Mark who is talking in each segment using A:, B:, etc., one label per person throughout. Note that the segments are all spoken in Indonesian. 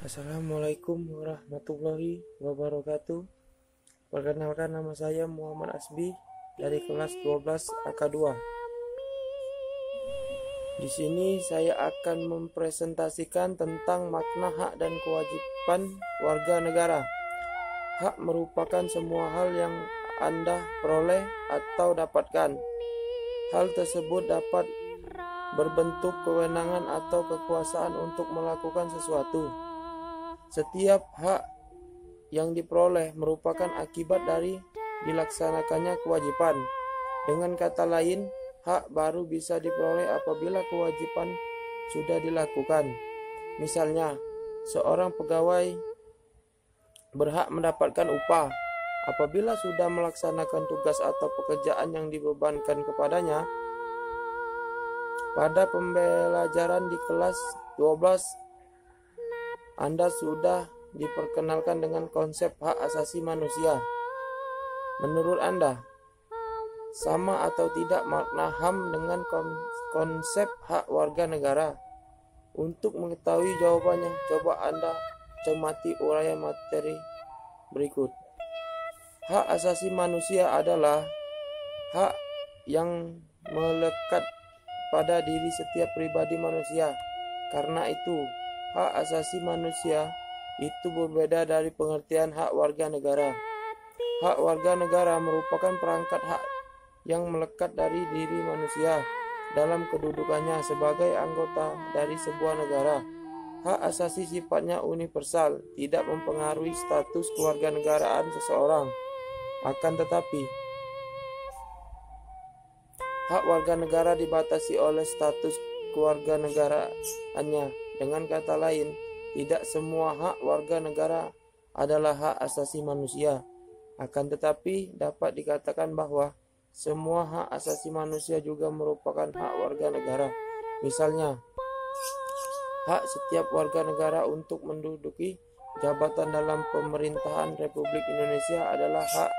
A: Assalamualaikum warahmatullahi wabarakatuh. Perkenalkan, nama saya Muhammad Asbi dari kelas 12 AK2. Di sini saya akan mempresentasikan tentang makna hak dan kewajiban warga negara. Hak merupakan semua hal yang Anda peroleh atau dapatkan. Hal tersebut dapat berbentuk kewenangan atau kekuasaan untuk melakukan sesuatu. Setiap hak yang diperoleh merupakan akibat dari dilaksanakannya kewajiban. Dengan kata lain, hak baru bisa diperoleh apabila kewajiban sudah dilakukan. Misalnya, seorang pegawai berhak mendapatkan upah apabila sudah melaksanakan tugas atau pekerjaan yang dibebankan kepadanya. Pada pembelajaran di kelas 12, Anda sudah diperkenalkan dengan konsep hak asasi manusia. Menurut Anda, sama atau tidak makna HAM dengan konsep hak warga negara? Untuk mengetahui jawabannya, coba Anda cermati uraian materi berikut. Hak asasi manusia adalah hak yang melekat pada diri setiap pribadi manusia. Karena itu, hak asasi manusia itu berbeda dari pengertian hak warga negara. Hak warga negara merupakan perangkat hak yang melekat dari diri manusia dalam kedudukannya sebagai anggota dari sebuah negara. Hak asasi sifatnya universal, tidak mempengaruhi status kewarganegaraan seseorang. Akan tetapi, hak warga negara dibatasi oleh status kewarganegaraannya. Dengan kata lain, tidak semua hak warga negara adalah hak asasi manusia. Akan tetapi, dapat dikatakan bahwa semua hak asasi manusia juga merupakan hak warga negara. Misalnya, hak setiap warga negara untuk menduduki jabatan dalam pemerintahan Republik Indonesia adalah hak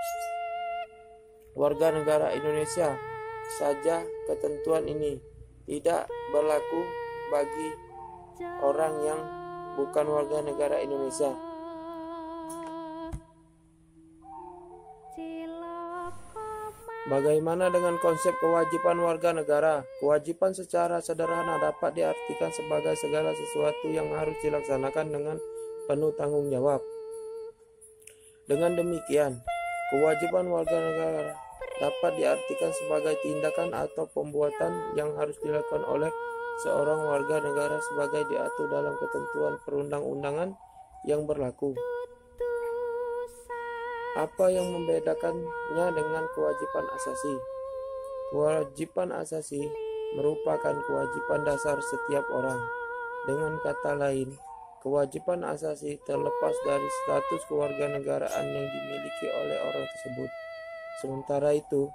A: warga negara Indonesia saja. Ketentuan ini tidak berlaku bagi orang yang bukan warga negara Indonesia. Bagaimana dengan konsep kewajiban warga negara? Kewajiban secara sederhana dapat diartikan sebagai segala sesuatu yang harus dilaksanakan dengan penuh tanggung jawab. Dengan demikian, kewajiban warga negara dapat diartikan sebagai tindakan atau pembuatan yang harus dilakukan oleh seorang warga negara sebagai diatur dalam ketentuan perundang-undangan yang berlaku. Apa yang membedakannya dengan kewajiban asasi? Kewajiban asasi merupakan kewajiban dasar setiap orang. Dengan kata lain, kewajiban asasi terlepas dari status kewarganegaraan yang dimiliki oleh orang tersebut. Sementara itu,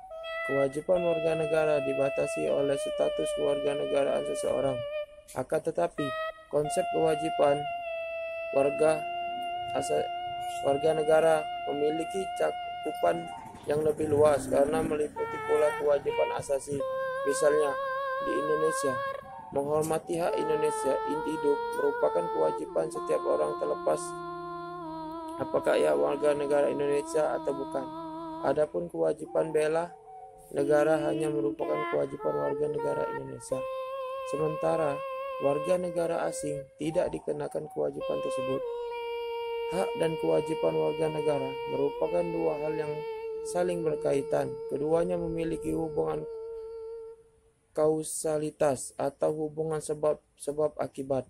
A: kewajiban warga negara dibatasi oleh status kewarganegaraan seseorang. Akan tetapi, konsep kewajiban warga negara memiliki cakupan yang lebih luas karena meliputi pula kewajiban asasi. Misalnya, di Indonesia, menghormati hak Indonesia hidup merupakan kewajiban setiap orang terlepas apakah ia warga negara Indonesia atau bukan. Adapun kewajiban bela negara hanya merupakan kewajiban warga negara Indonesia. Sementara warga negara asing tidak dikenakan kewajiban tersebut. Hak dan kewajiban warga negara merupakan dua hal yang saling berkaitan. Keduanya memiliki hubungan kausalitas atau hubungan sebab akibat.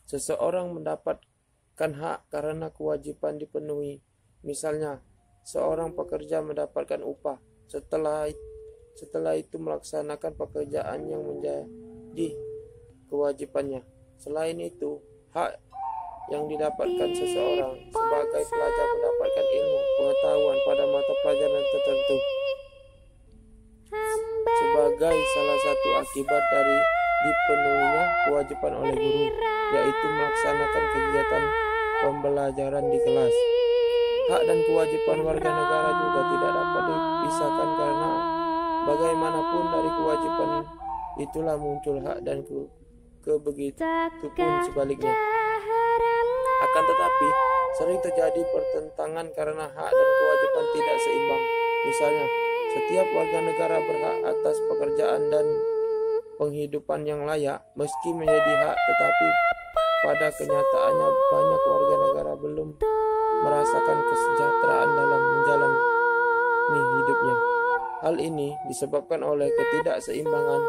A: Seseorang mendapatkan hak karena kewajiban dipenuhi. Misalnya, seorang pekerja mendapatkan upah setelah itu melaksanakan pekerjaan yang menjadi kewajibannya. Selain itu, hak yang didapatkan seseorang sebagai pelajar mendapatkan ilmu pengetahuan pada mata pelajaran tertentu sebagai salah satu akibat dari dipenuhinya kewajiban oleh guru, yaitu melaksanakan kegiatan pembelajaran di kelas. Hak dan kewajiban warga negara juga tidak dapat dipisahkan karena bagaimanapun dari kewajiban itulah muncul hak dan Begitu pun sebaliknya. Akan tetapi, sering terjadi pertentangan karena hak dan kewajiban tidak seimbang. Misalnya, setiap warga negara berhak atas pekerjaan dan penghidupan yang layak, meski menjadi hak, tetapi pada kenyataannya banyak warga negara belum merasakan kesejahteraan dalam menjalani hidupnya. Hal ini disebabkan oleh ketidakseimbangan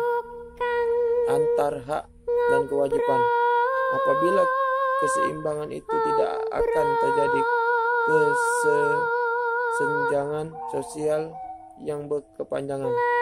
A: antar hak dan kewajiban. Apabila keseimbangan itu tidak akan terjadi kesenjangan sosial yang berkepanjangan.